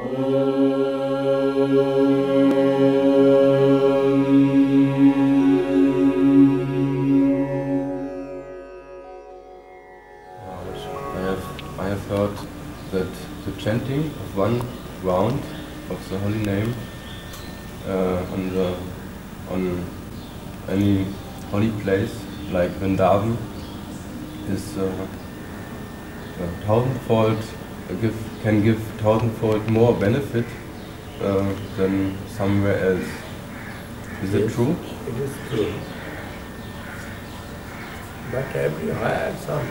I have heard that the chanting of one round of the holy name on any holy place like Vrindavan is can give thousandfold more benefit than somewhere else. Is it true? It is true. But everywhere some.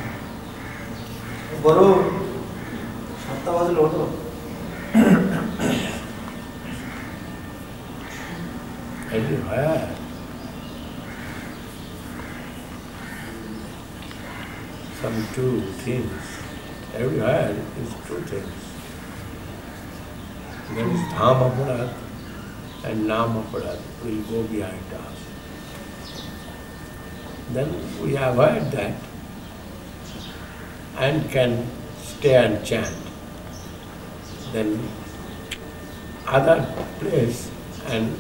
Everywhere some two things. Everywhere is two things. There is Dham Aparad and Nam Aparad will go behind us. Then we avoid that and can stay and chant. Then other place and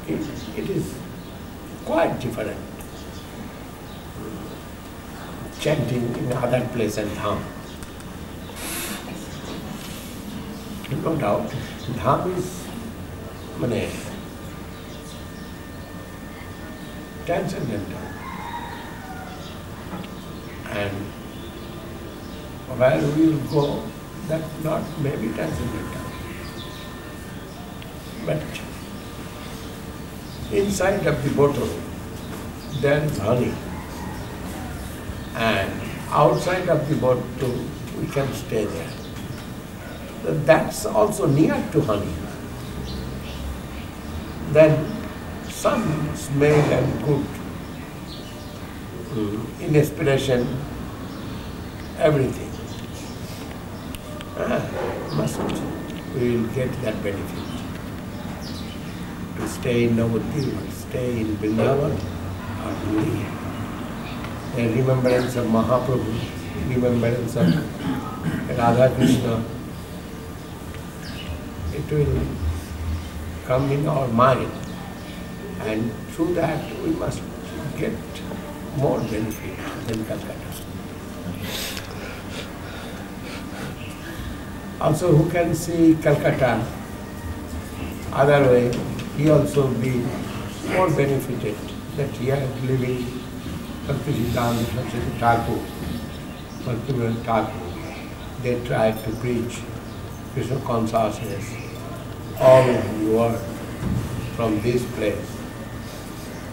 it is quite different. Chanting in other place and dham. No doubt, dham is transcendental. And where we will go, that not maybe transcendental. But inside of the bottle, there is honey. And outside of the bottle, we can stay there. That's also near to honey. Then some smell and good, inspiration, everything. Must we will get that benefit. To stay in Navadvip, stay in Vrindavan, or to leave. A remembrance of Mahaprabhu, remembrance of Radha Krishna, it will come in our mind, and through that we must get more benefit than Calcutta. Also, who can see Calcutta other way, he also be more benefited that he is living Kalpisiddhanta Thakur, Bhaktivinoda Thakur. They tried to preach Krishna consciousness all over the world from this place.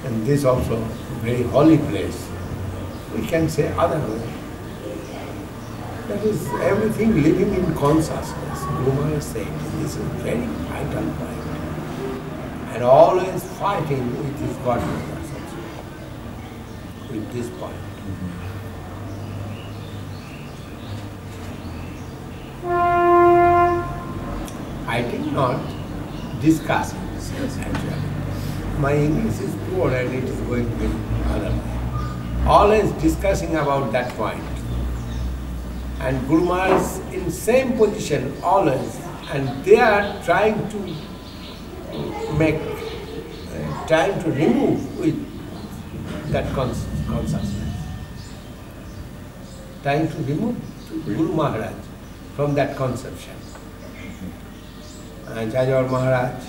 And this also very holy place. We can say other way. That is everything living in consciousness. Guru Maharaj said this is very vital point. And always fighting with his godliness also. With this point. Fighting, not discussing. Actually. My English is poor and it is going with other way. Always discussing about that point. And Guru Maharaj is in same position always, and they are trying to trying to remove with that consciousness. Trying to remove Guru Maharaj from that conception. And Jajawar Maharaj,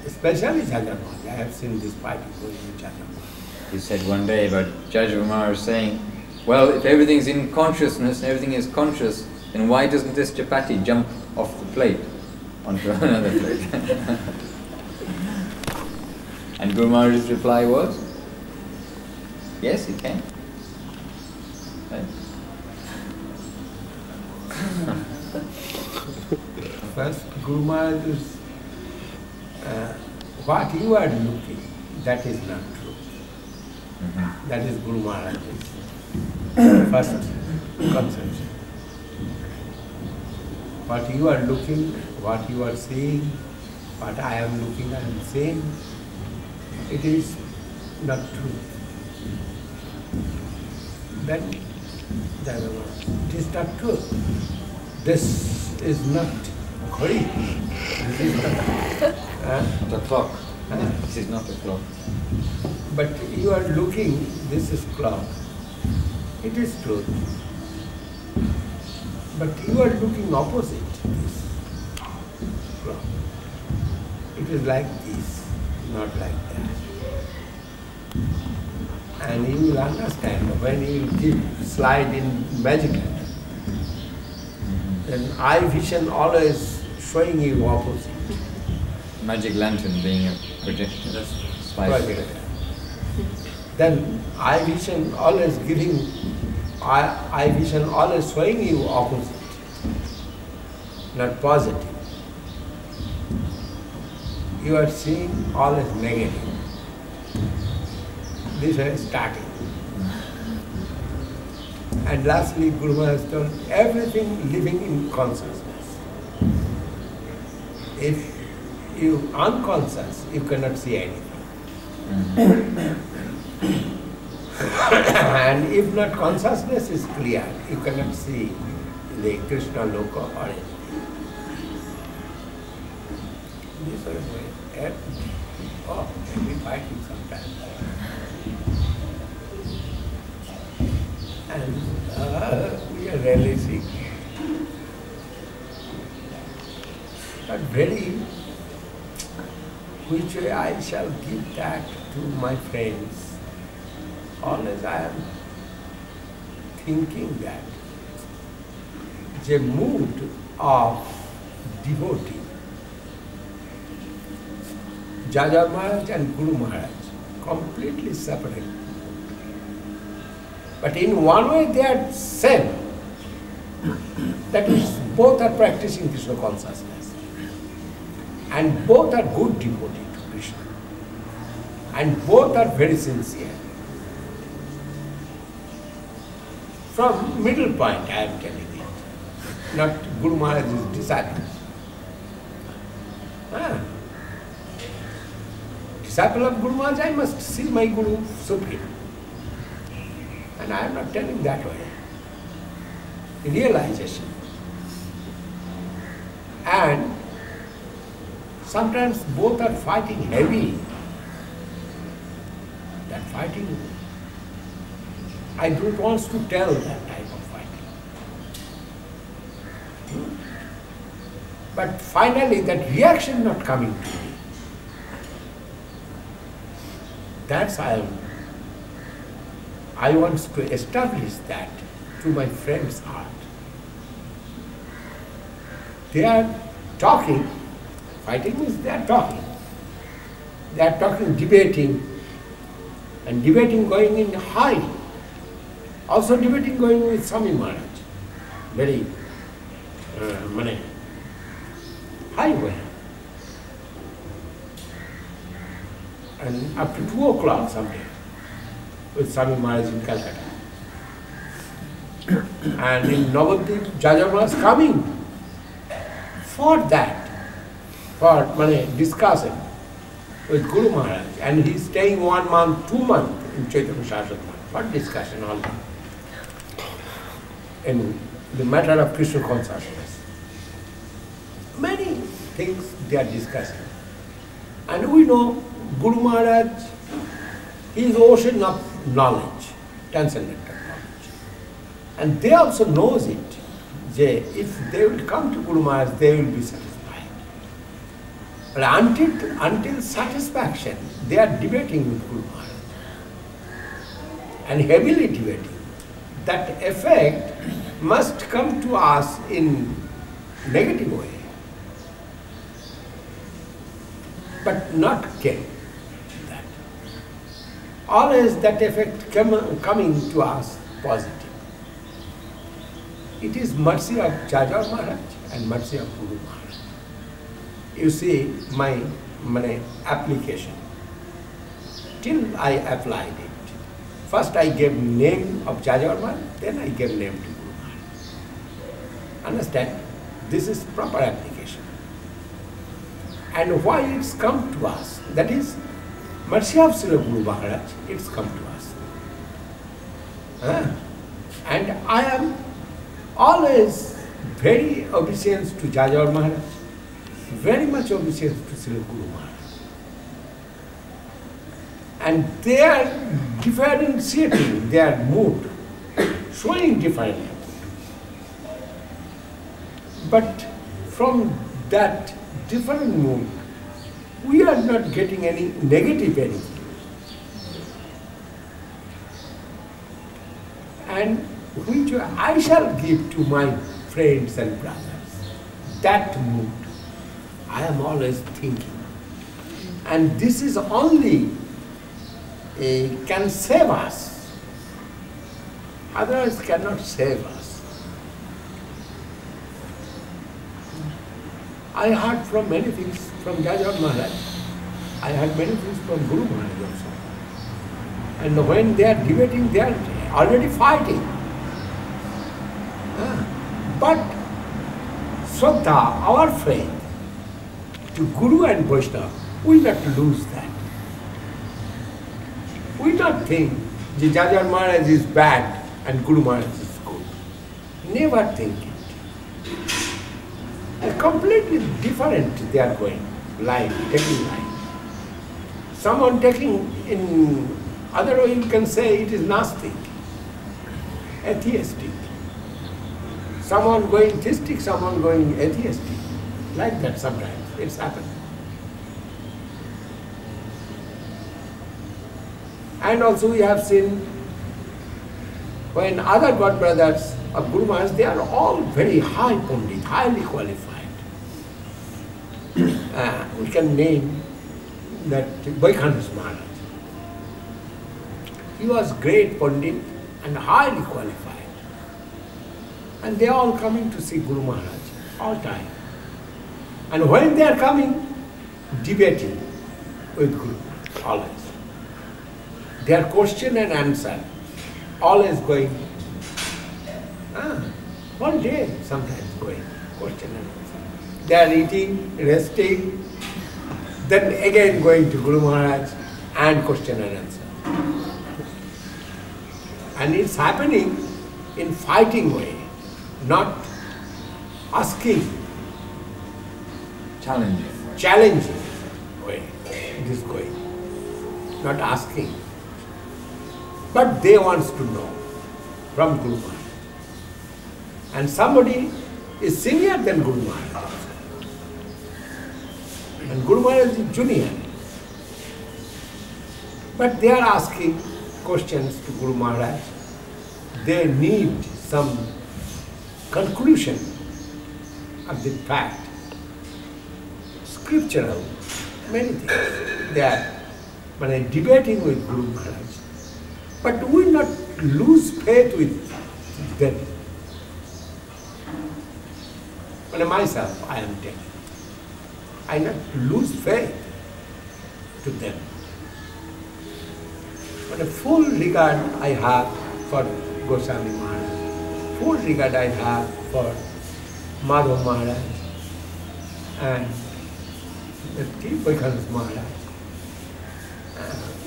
especially Jajawar Maharaj, I have seen this fighting going with Jajawar Maharaj. You said one day about Jajawar Maharaj saying, well, if everything's in consciousness, everything is conscious, then why doesn't this chapati jump off the plate onto another plate? And Guru Maharaj's reply was, yes, it can. Right? First, Guru Maharaj is, what you are looking, that is not true. That is Guru Maharaj's first conception. What you are looking, what you are seeing, what I am looking and seeing, it is not true. Then, it is not true. This is not Ghori. This is Not a clock. Huh? This is not a clock. But you are looking, this is clock. It is truth. But you are looking opposite this clock. It is like this, not like that. And you will understand when you keep slide in magic lantern, then eye vision always showing you opposite. Magic lantern being a projection. That's spice. Project. Then eye vision always giving, eye vision always showing you opposite, not positive. You are seeing always negative. This is starting. And lastly, Guru Maharaj told everything living in consciousness. If you unconscious, you cannot see anything. And if not consciousness is clear, you cannot see the Krishna Loka or anything. This is way. Oh, we fighting sometimes. And we are really sick. But very, which way I shall give that to my friends. Always I am thinking that the mood of devotee, Jaja Maharaj and Guru Maharaj, completely separate. But in one way they are same. That is, both are practicing Krishna consciousness. And both are good devotees to Krishna. And both are very sincere. From middle point I am telling it. Not Guru Maharaj's disciples. Disciple of Guru Maharaj, I must see my Guru Supreme. And I am not telling that way. Realization. And sometimes both are fighting heavy. That fighting, I don't want to tell that type of fighting. But finally that reaction not coming to me. That's I want to establish that to my friend's heart. They are talking, fighting means they are talking. They are talking, debating, and debating going in high. Also debating going with Swami Maharaj. Very high way. And up to 2 o'clock someday, with Swami Maharaj in Calcutta. And in Navadvip, Jaja Maharaj coming for that, for discussing with Guru Maharaj. And he is staying 1 month, 2 months in Chaitanya Shastra for discussion all in the matter of Krishna consciousness. Many things they are discussing. And we know Guru Maharaj is ocean of knowledge, transcendental knowledge. And they also knows it. If they will come to Guru Maharaj, they will be satisfied. But until satisfaction, they are debating with Guru Maharaj. And heavily debating. That effect must come to us in negative way. But not get that. Always that effect coming to us positive. It is mercy of Jaja Maharaj and mercy of Guru Maharaj. You see my application. Till I applied it. First I gave name of Jaja Maharaj, then I gave name to Guru Maharaj. Understand? This is proper application. And why it's come to us? That is, mercy of Srila Guru Maharaj, it's come to us. And I am always very obedient to Jaja Maharaj. very much obedient to Srila Guru Maharaj. And they are differentiating their mood, showing differently. But from that different mood, we are not getting any negative energy. And which I shall give to my friends and brothers. That mood, I am always thinking. And this is only can save us. Otherwise cannot save us. I heard from many things from Jajav Maharaj. I heard many things from Guru Maharaj also. And when they are debating, they are already fighting. But Shraddha, our faith to Guru and Vaishnava, we not lose that. We not think that Jajav Maharaj is bad and Guru Maharaj is good. Never think it. They're completely different they are going, line, taking line. Someone taking in other way you can say it is Gnostic, atheistic. Someone going theistic, someone going atheistic. Like that sometimes, it's happened. And also we have seen when other God brothers of Guru Maharaj, they are all very high Pandit, highly qualified. We can name that Vaishnava Maharaj. He was great Pandit and highly qualified. And they are all coming to see Guru Maharaj all time. And when they are coming, debating with Guru, always. Their question and answer, always going. One day, sometimes going, question and answer. They are eating, resting, then again going to Guru Maharaj and question and answer. And it's happening in fighting way, not asking. Challenging way, it is going, not asking. But they wants to know from Guru Maharaj. And somebody is senior than Guru Maharaj. And Guru Maharaj is junior. But they are asking questions to Guru Maharaj. They need some conclusion of the fact. Scriptural, many things. They are debating with Guru Maharaj. But we not lose faith with them. Myself, I am telling. I not lose faith to them. But a full regard I have for Goswami Maharaj. Full regard I have for Madhav Maharaj and the Vaishnava Maharaj.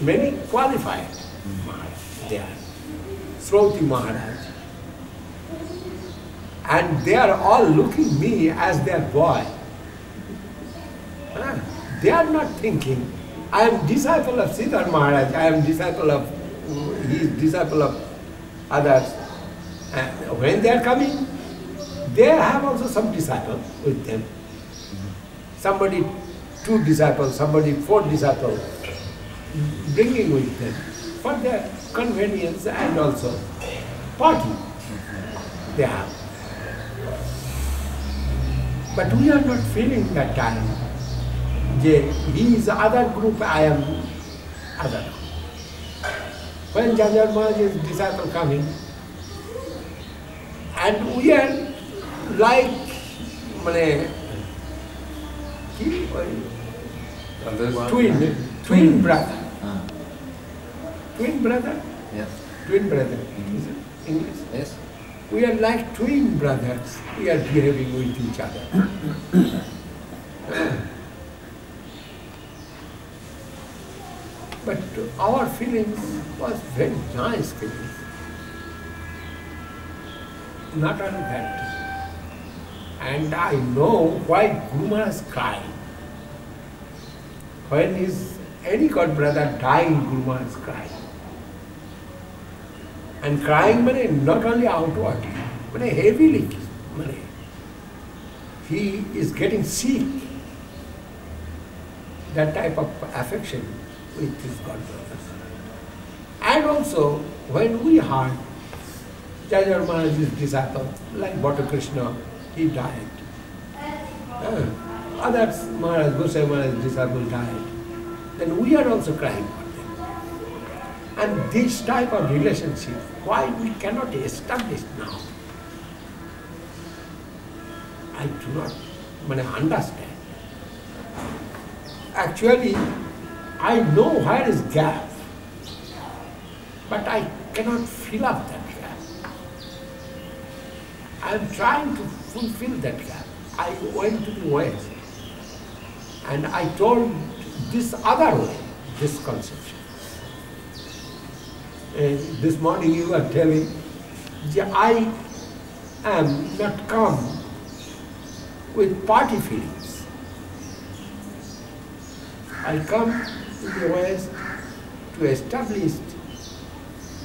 Many qualified Maharaj they are. Sroti Maharaj. And they are all looking me as their boy. They are not thinking, I am disciple of Siddhar Maharaj, I am disciple of, he is disciple of others. And when they are coming, they have also some disciple with them. Somebody 2 disciples, somebody 4 disciples, bringing with them for their convenience and also party they have. But we are not feeling that time. He is other group, I am other. When Jajav Maharaj's disciple coming, and we are like twin brother. Twin brother? Yes. Twin brother. Is it English? Yes. We are like twin brothers. We are behaving with each other. But our feelings was very nice feelings. Not only that. And I know why Guru Maharaj cried. When any god brother dying, Guru Maharaj cried. And crying means not only outwardly, but heavily. He is getting sick. That type of affection with his god brothers. And also, when we heard Jayajivama Maharaj's disciple, like Bhatta Krishna, he died. Others, Maharaj, Gosai Maharaj's disciple died. Then we are also crying for them. And this type of relationship, why we cannot establish now? I do not understand. Actually, I know where is gap, but I cannot fill up that gap. I am trying to fulfill that gap. I went to the West and I told this other way, this conception. This morning you are telling, I am not come with party feelings. I come to the West to establish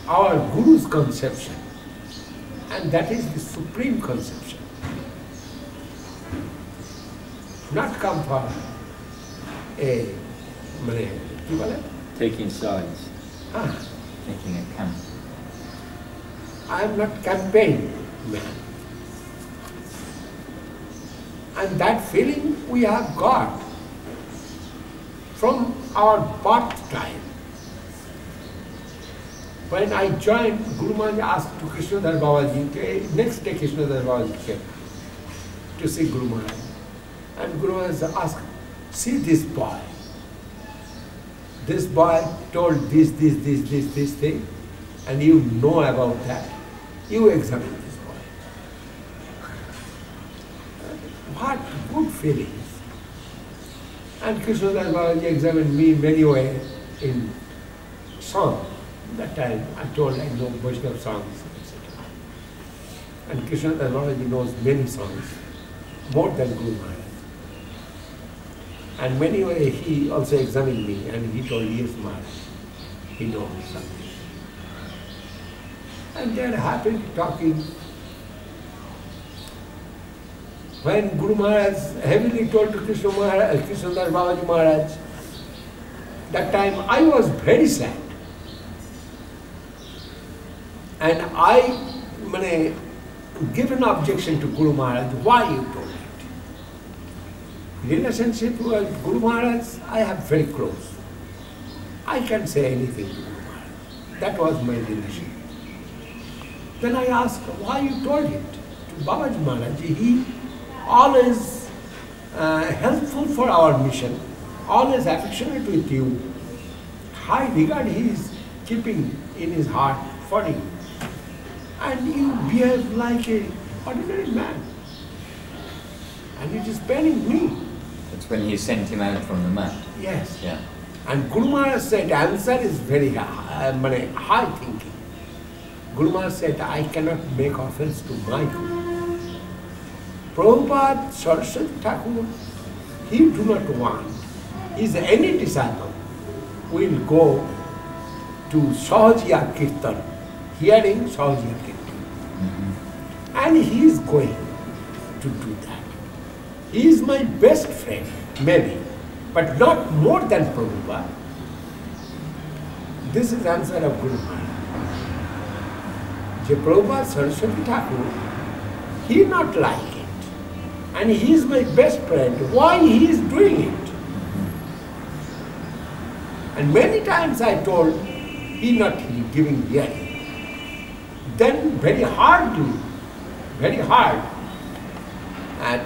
our Guru's conception, and that is the supreme conception. Not come for taking sides. Taking a camp. I am not campaign man. And that feeling we have got from our birth time. When I joined, Guru Maharaj asked to Krishnadhar Babaji, next day Krishnadhar Babaji came to see Guru Maharaj. And Guru Maharaj asked, see this boy. This boy told this thing, and you know about that. You examine this boy. What good feelings. And Krishnadhar Babaji examined me many ways in song. That time I told I know Vaishnava songs, etc. And Krishnadhar Babaji knows many songs, more than Guru Maharaj. And many ways he also examined me and he told, yes, Maharaj, he knows something. And they are happy talking. When Guru Maharaj heavily told to Krishnadhar Babaji Maharaj, that time I was very sad. And I give an objection to Guru Maharaj, why you told it? Relationship with Guru Maharaj, I have very close. I can say anything to Guru Maharaj. That was my relationship. Then I asked, why you told it to Babaji Maharaj? He always helpful for our mission, always affectionate with you. High regard he is keeping in his heart for you. And you behave like an ordinary man. And it is paining me. That's when he sent him out from the mat. Yes. Yeah. And Guru Maharaj said, answer is very high thinking. Guru Maharaj said, I cannot make offense to my Guru. Prabhupada, Saraswati Thakur, he do not want. Is any disciple will go to Sahajiya Kirtan, hearing Sahajiya Kirtan. And he is going to do that. He is my best friend, maybe, but not more than Prabhupada. This is answer of Guru Maharaj. Prabhupada Saraswati Thakur, he not like it. And he is my best friend. Why he is doing it? And many times I told, he not giving hearing. Then very hard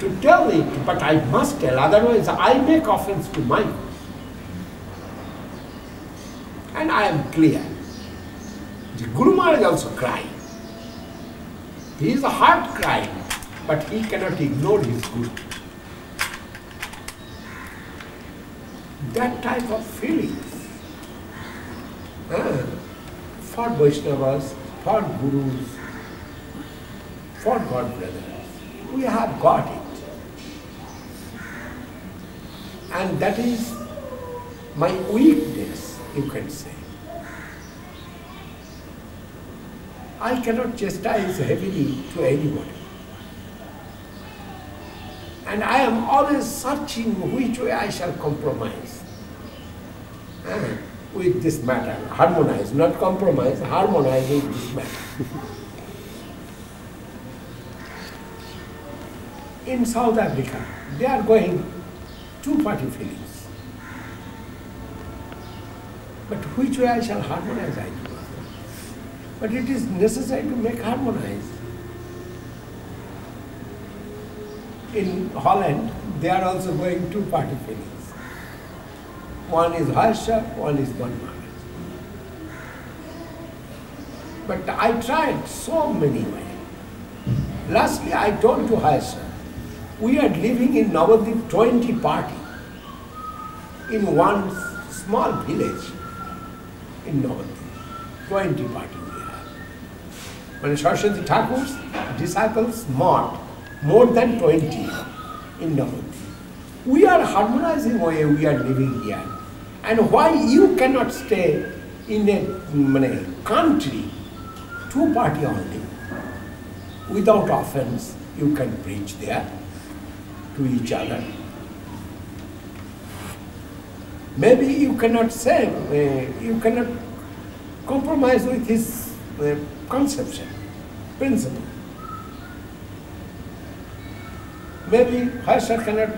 to tell it, but I must tell, otherwise I make offense to my Guru. And I am clear. The Guru Maharaj also crying. He is a heart crying, but he cannot ignore his Guru. That type of feelings for Vaishnavas, for Gurus, for God brothers, we have got it. And that is my weakness, you can say. I cannot chastise heavily to anybody. And I am always searching which way I shall compromise with this matter. Harmonize, not compromise, harmonize with this matter. In South Africa, they are going two-party feelings. But which way I shall harmonize, I do not know. But it is necessary to make harmonize. In Holland, they are also going two-party feelings. One is Harsha, one is Banmara. But I tried so many ways. Lastly, I told to Harsha, we are living in Navadvip 20 party in one small village in Navadvip. 20 party we have. When Saraswati Thakur's disciples more than 20 in Navadvip. We are harmonizing way we are living here. And why you cannot stay in a country, two-party only, without offense, you can preach there to each other. Maybe you cannot say, you cannot compromise with his conception, principle. Maybe Harsha cannot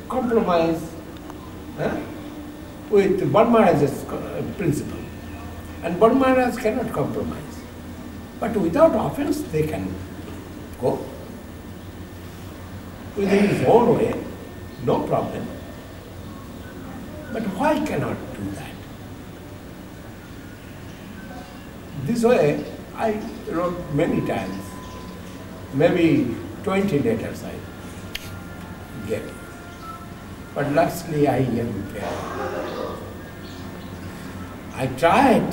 compromise with Banmara's principle, and Banmaras cannot compromise. But without offense, they can go within his own way, no problem. But why cannot do that? This way, I wrote many times, maybe 20 letters I gave. But lastly, I am failed. I tried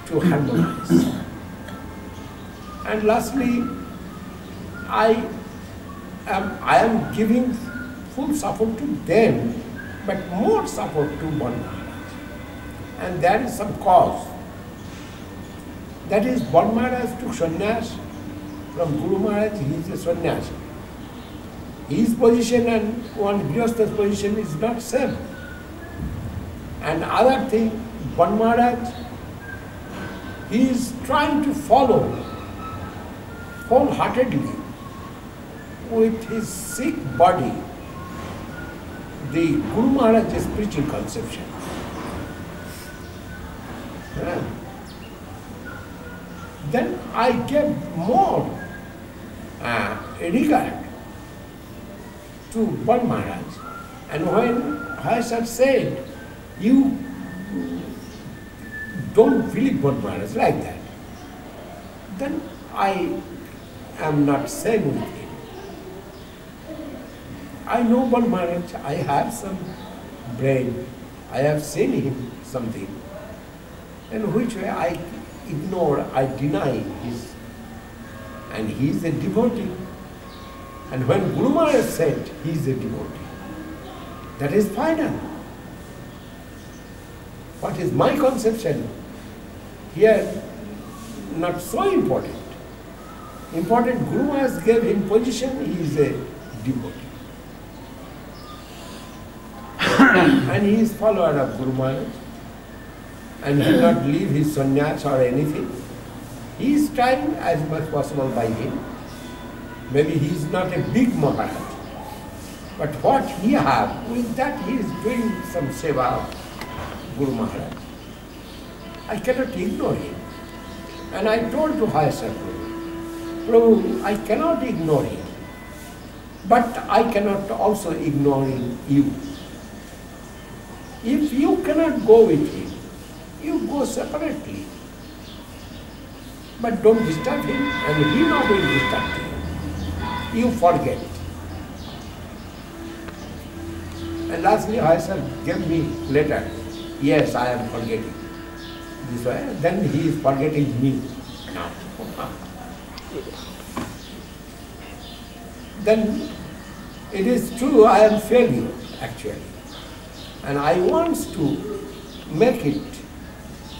to harmonize. And lastly, I am giving full support to them, but more support to Bon Maharaj. And there is some cause. That is, Bon Maharaj took sannyas from Guru Maharaj, he is a sannyasi. His position and one Grihastha's position is not same. And other thing, Bon Maharaj, he is trying to follow wholeheartedly with his sick body the Guru Maharaj's preaching conception. Then I gave more regard to Bon Maharaj. And when Harsha said, you don't believe Bon Maharaj like that, then I am not same with him. I know Bon Maharaj, I have some brain, I have seen him something, in which way I ignore, I deny his, and he is a devotee. And when Guru Maharaj said he is a devotee, that is final. What is my conception? Here, not so important. Important, Guru Maharaj gave him position, he is a devotee. And he is follower of Guru Maharaj. And he will not leave his sannyas or anything. He is trying as much possible by him. Maybe he is not a big Maharaj. But what he have, with that he is doing some seva of Guru Maharaj. I cannot ignore him. And I told to Harsha Prabhu, I cannot ignore him. But I cannot also ignore you. If you cannot go with him, you go separately. But don't disturb him, and he not will disturb you. You forget. And lastly, Harsha gave me letter. Yes, I am forgetting. This way, then he is forgetting me now. Then it is true, I am failure. actually. And I want to make it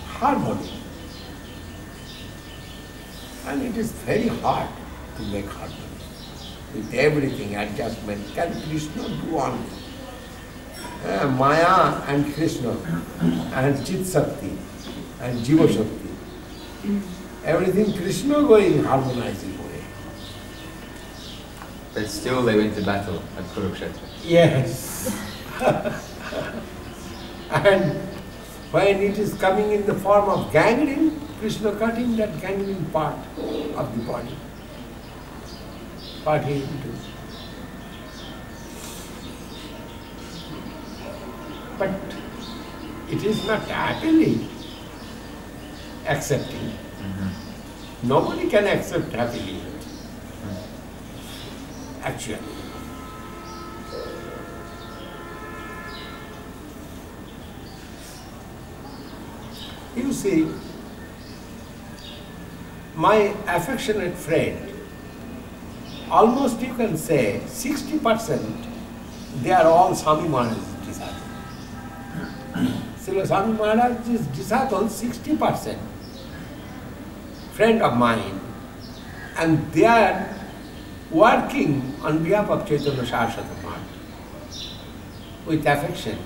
harmony. And it is very hard to make harmony. With everything, adjustment, can Krishna do only? Maya and Krishna and Chit Shakti and Jiva Shakti. Everything Krishna going harmonizing way. But still they went to battle at Kurukshetra. Yes. And when it is coming in the form of gangrene, Krishna cutting that gangrene part of the body. What he will do. But it is not happily accepting. Nobody can accept happily. Actually. You see, my affectionate friend, almost you can say 60% they are all Swami Maharaj's disciples. Srila Swami Maharaj's disciples, 60%, friend of mine, and they are working on behalf of Chaitanya Saraswati Maharaj with affection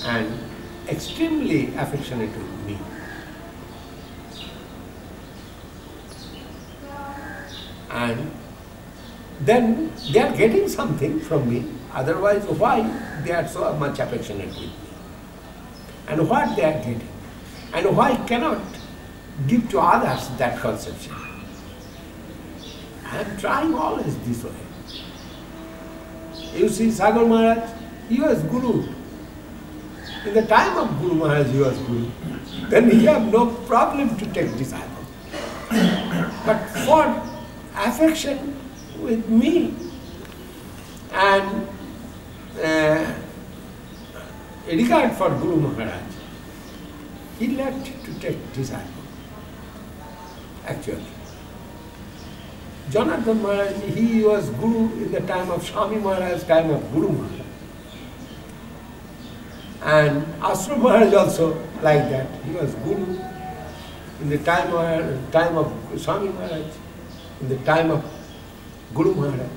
and extremely affectionate with me. And then they are getting something from me, otherwise why they are so much affectionate with me? And what they are getting? And why cannot give to others that conception? I am trying always this way. You see, Sagar Maharaj, he was Guru. In the time of Guru Maharaj, he was Guru. Then he had no problem to take disciples. But for affection with me and regard for Guru Maharaj, he left to take disciples. Actually, Janardhan Maharaj, he was Guru in the time of Swami Maharaj, time of Guru Maharaj. And Ashram Maharaj also like that. He was Guru in the time of Swami Maharaj, in the time of Guru Maharaj.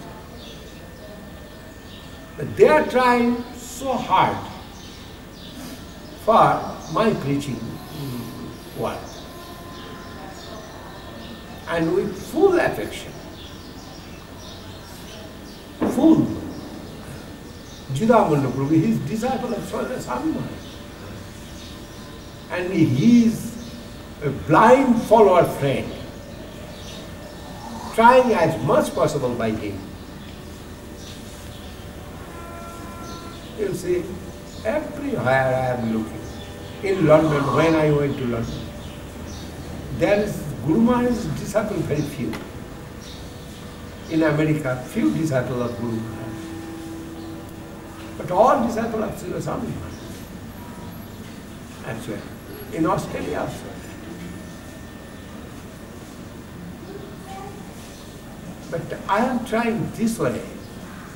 But they are trying so hard for my preaching work. And with full affection. Full. Jidamanda Prabhu, he is disciple of Swami Maharaj. And he is a blind follower friend, trying as much possible by him. You see, everywhere I am looking. In London, when I went to London, there is Guru Maharaj's disciples very few. In America, few disciples of Guru Maharaj. But all disciples of Srila Swami Maharaj. Actually, in Australia also. But I am trying this way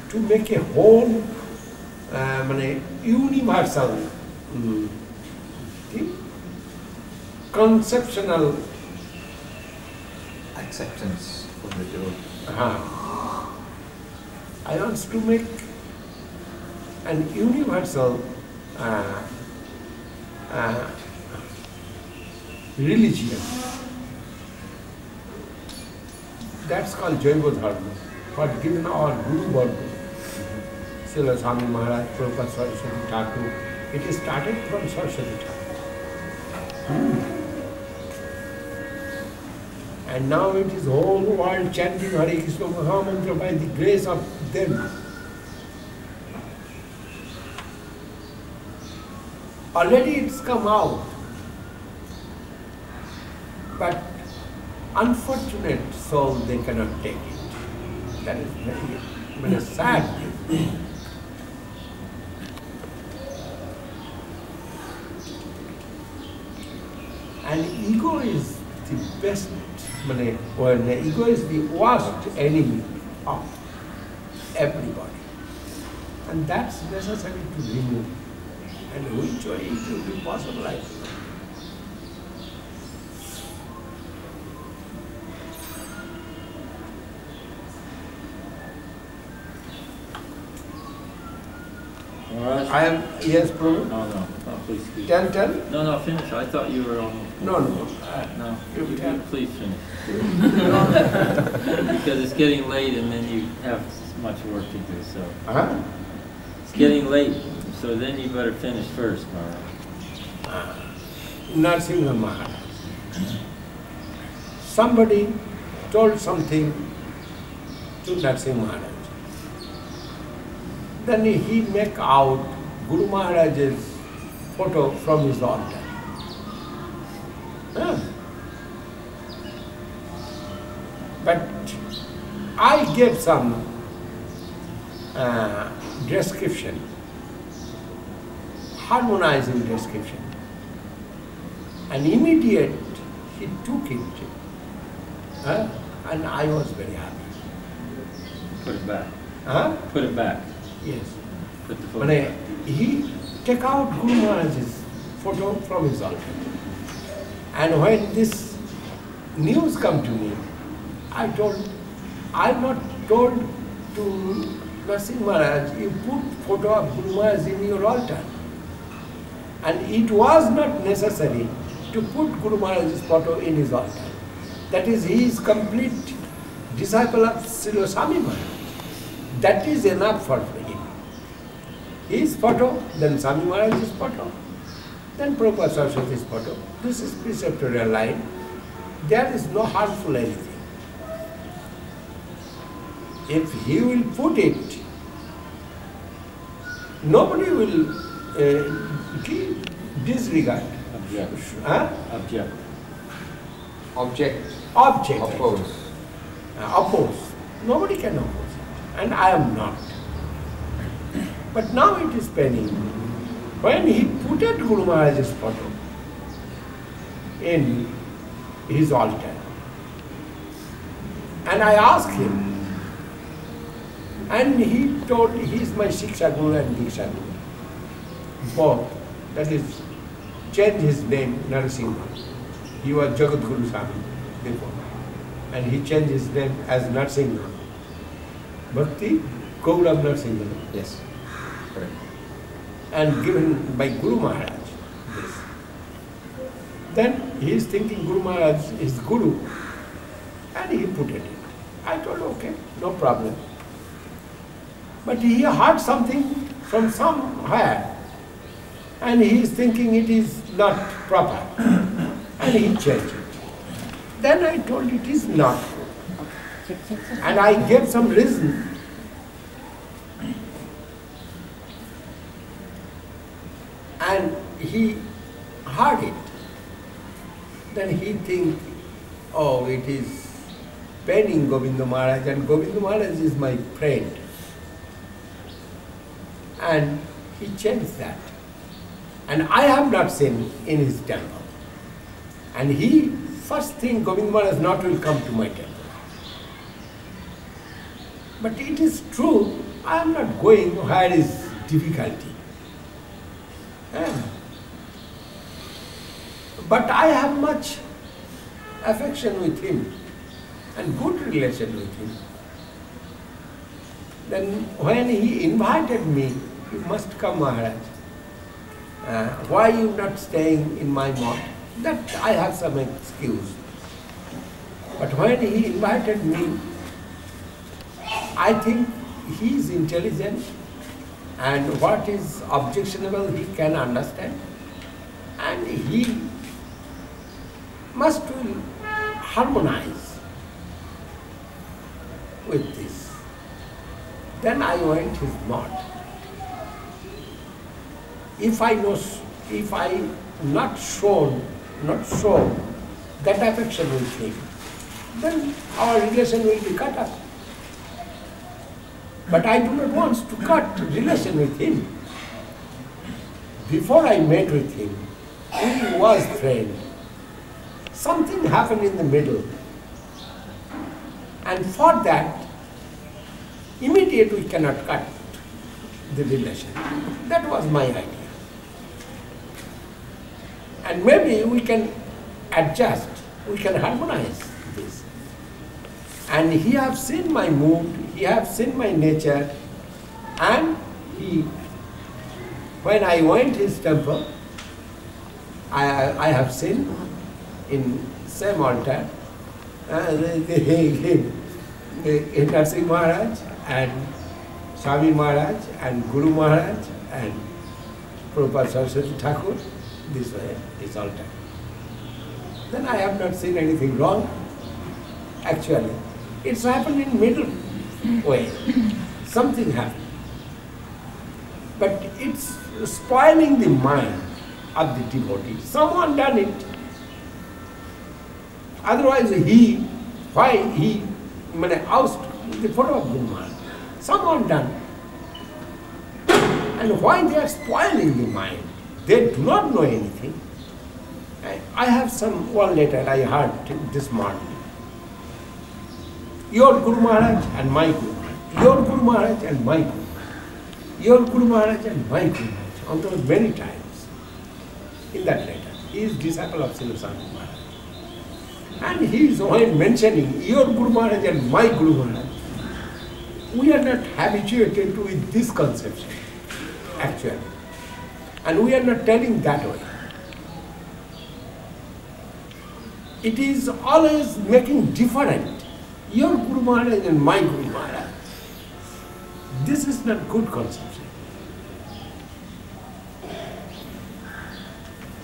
to make a whole universal conceptual acceptance of the devotee. I want to make an universal religion. That's called Jaiva Dharma, what given our Guru Varga. Srila Swami Maharaj, Prabhupada Saraswati Thakur. It is started from Saraswati Thakur. And now it is whole world chanting Hare Krishna Mahamantra by the grace of them. Already it's come out. But unfortunate soul, they cannot take it. That is very sad. And ego is the best, ego is the worst enemy of everybody. And that's necessary to remove. And which way it will be possible, I don't know. Maharaj? I am, yes, Prabhu? No, please speak. Tell? No, finish. I thought you were almost. No. No, You tell. please finish. Because it's getting late and then you have much work to do, so. Huh? It's getting late, so then you better finish first, Maharaj. Narasimha Maharaj. Somebody told something to Narasimha Maharaj. Then he make out Guru Maharaj's photo from his altar. Huh? But I gave some description, harmonizing description. And immediate he took it. And I was very happy. Put it back. Huh? Put it back. Yes. Put the photo When back. he take out Guru Maharaj's photo from his altar. And when this news come to me, I'm not told to Narasimha Maharaj, you put photo of Guru Maharaj in your altar. And it was not necessary to put Guru Maharaj's photo in his altar. That is, he is complete disciple of Srila Swami Maharaj. That is enough for him. His photo, then Swami Maharaj's photo, then Prabhupada Saraswati's photo. This is preceptorial line. There is no harmful anything. If he will put it, nobody will disregard. Object. Huh? Object. Object. Oppose. Oppose. Nobody can oppose it. And I am not. But now it is penning. When he put at Guru Maharaj's photo in his altar, and I asked him, and he told he is my Shiksha Guru and Diksha Guru. Both. That is, changed his name, Narasimha. He was Jagat Guru Swami before. And he changed his name as Narasimha. Bhakti Gaurav Narasimha. Yes. Correct. And given by Guru Maharaj. This. Then he is thinking Guru Maharaj is Guru. And he put it in. I told, okay, no problem. But he heard something from somewhere. And he is thinking it is not proper. And he changed it. Then I told it is not. And I gave some reason. And he heard it. Then he think, oh, it is paining Govinda Maharaj, and Govinda Maharaj is my friend. And he changed that. And I have not seen in his temple. And he, first thing, Govinda Maharaj not will come to my temple. But it is true, I am not going where is difficulty. But I have much affection with him and good relation with him. Then when he invited me, you must come, Maharaj. Why you not staying in my mosque? That I have some excuse. But when he invited me, I think he is intelligent and what is objectionable he can understand. And he must will harmonize with this. Then I went his mosque. If I not show that affection with him, then our relation will be cut up. But I do not want to cut relation with him. Before I met with him, we was friend. Something happened in the middle. And for that, immediately we cannot cut the relation. That was my idea. And maybe we can adjust, we can harmonize this. And he have seen my mood, he have seen my nature, and when I went his temple, I have seen in same altar Narsingh Maharaj and Swami Maharaj and Guru Maharaj and Prabhupada Saraswati Thakur, this way, this altar. Then I have not seen anything wrong. Actually, it's happened in middle way. Something happened. But it's spoiling the mind of the devotee. Someone done it. Otherwise why he oust the photo of Guru Maharaj? Someone done. And why they are spoiling the mind? They do not know anything. I have one letter I heard this morning. Your Guru Maharaj and my Guru Maharaj. Your Guru Maharaj and my Guru Maharaj. Your Guru Maharaj and my Guru Maharaj. On those many times in that letter. He is disciple of Srila Swami Maharaj. And he is when mentioning your Guru Maharaj and my Guru Maharaj. We are not habituated with this conception, actually. And we are not telling that way. It is always making different. Your Guru Maharaj and my Guru Maharaj. This is not good conception.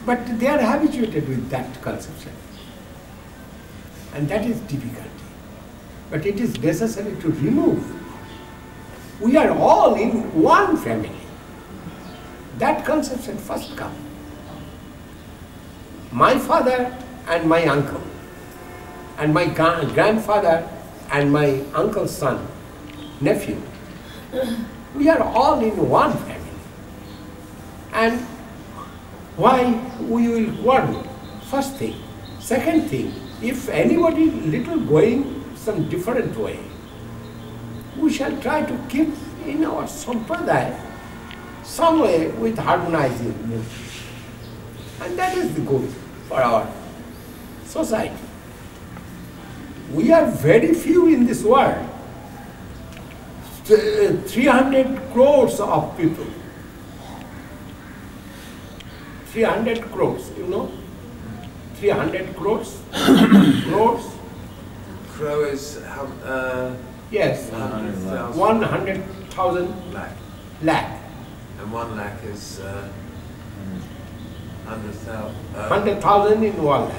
But they are habituated with that conception. And that is difficulty. But it is necessary to remove. We are all in one family. That conception first comes. My father and my uncle, and my grandfather and my uncle's son, nephew, we are all in one family. And why we will quarrel? First thing. Second thing, if anybody little going some different way, we shall try to keep in our sampradaya some way with harmonizing. And that is the goal for our society. We are very few in this world. 300 crores of people. 300 crores, you know? 300 crores? Crores? Crow is how, yes, 100,000 lakh. And 1 lakh is 100,000. 100,000 in 1 lakh.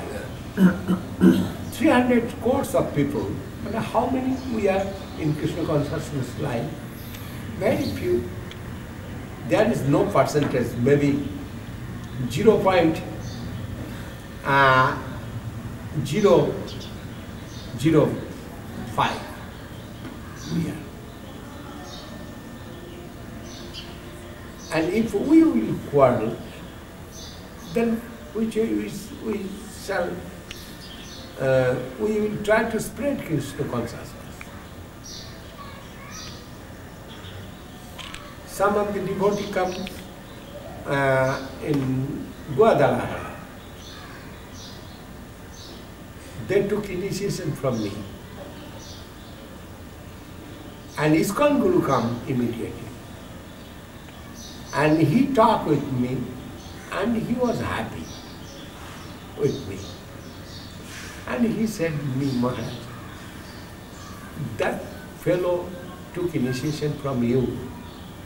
300 crores of people. But how many we are in Krishna consciousness line? Very few. There is no percentage, maybe 0.005 we are. And if we will quarrel, then we shall we will try to spread Krishna consciousness. Some of the devotees come in Guadalajara. They took initiation from me. And ISKCON Guru come immediately. And he talked with me and he was happy with me. And he said to me, Maharaj, that fellow took initiation from you,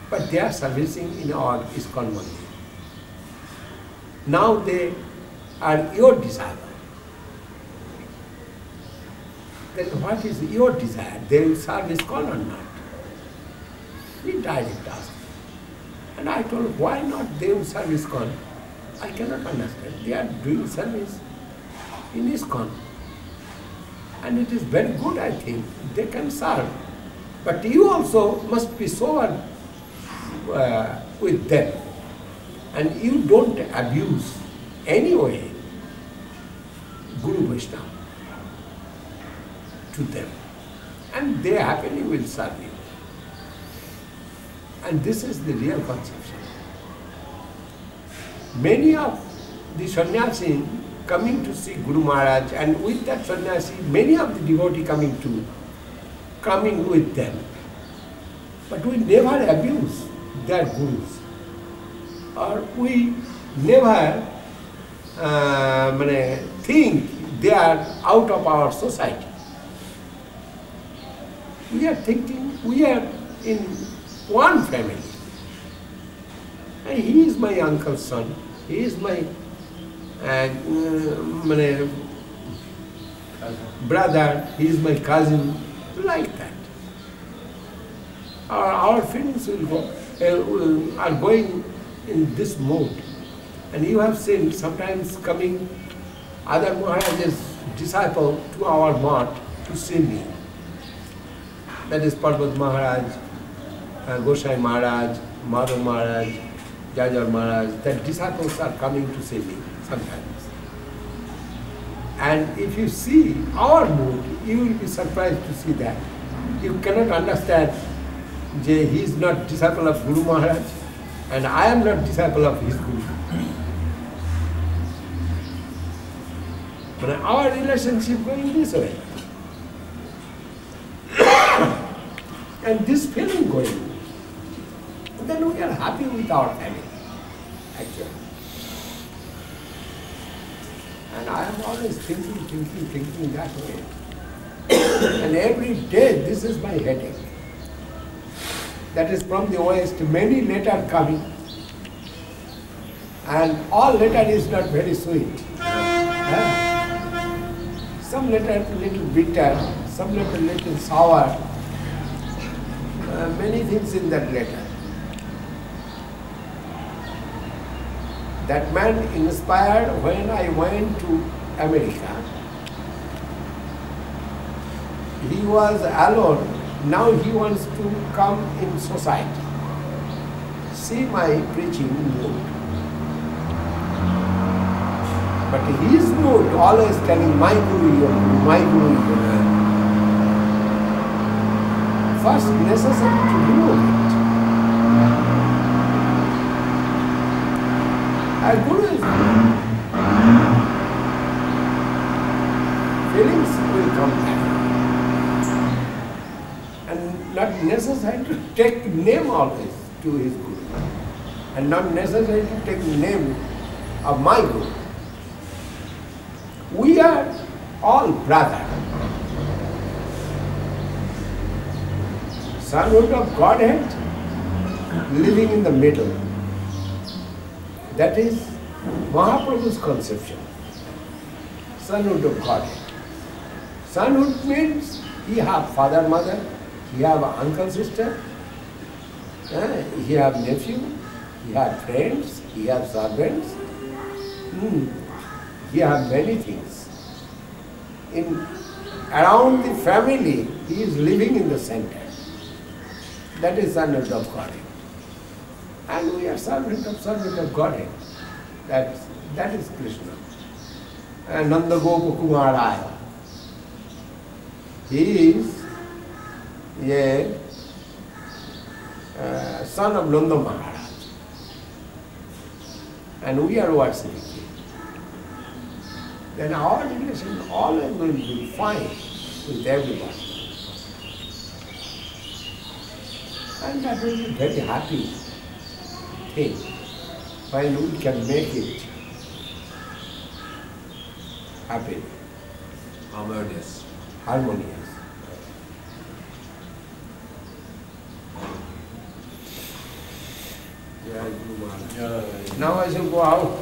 but they are servicing in our ISKCON Mandir. Now they are your disciple. Then what is your desire? They will serve ISKCON or not? He direct asked. And I told, why not they will serve ISKCON? I cannot understand. They are doing service in ISKCON. And it is very good, I think. They can serve. But you also must be sober with them. And you don't abuse anyway Guru Vaishnava to them. And they happily will serve you. And this is the real conception. Many of the sannyasis coming to see Guru Maharaj, and with that sannyasi, many of the devotees coming with them. But we never abuse their gurus, or we never think they are out of our society. We are thinking we are in one family. And he is my uncle's son, he is my brother, he is my cousin, like that. Our feelings will go, are going in this mode. And you have seen sometimes coming other Maharaj's disciple to our mart to see me. That is Parvat Maharaj, Gosai Maharaj, Madhav Maharaj, Jajar Maharaj. That disciples are coming to see me sometimes. And if you see our mood, you will be surprised to see that. You cannot understand that he is not disciple of Guru Maharaj and I am not disciple of his Guru. But our relationship going this way. And this feeling going. And then we are happy with our family, actually. And I am always thinking that way. And every day this is my headache. That is from the West, many letters coming. And all letter is not very sweet. Some letter little bitter, some letter little sour. Many things in that letter. That man inspired when I went to America. He was alone. Now he wants to come in society. See my preaching mood. But his mood always telling my Guru, your Guru, my Guru, your Guru. First necessary to remove it. Our Guru is good. Feelings will come back. And not necessary to take name always to his Guru. And not necessary to take name of my Guru. We are all brothers. Sonhood of Godhead living in the middle. That is Mahaprabhu's conception. Sonhood of Godhead. Sonhood means he have father, mother, he have uncle, sister, he have nephew, he have friends, he have servants, he have many things. Around the family, he is living in the center. That is servant of Godhead. And we are servant of Godhead. That is Krishna. And Nanda Gopa Kumaraya. He is a son of Nanda Maharaj. And we are worshipping him. Then our relation always will be fine with everyone. And that will be very happy thing when we can make it happy. Harmonious. Harmonious. Yeah, now I shall go out.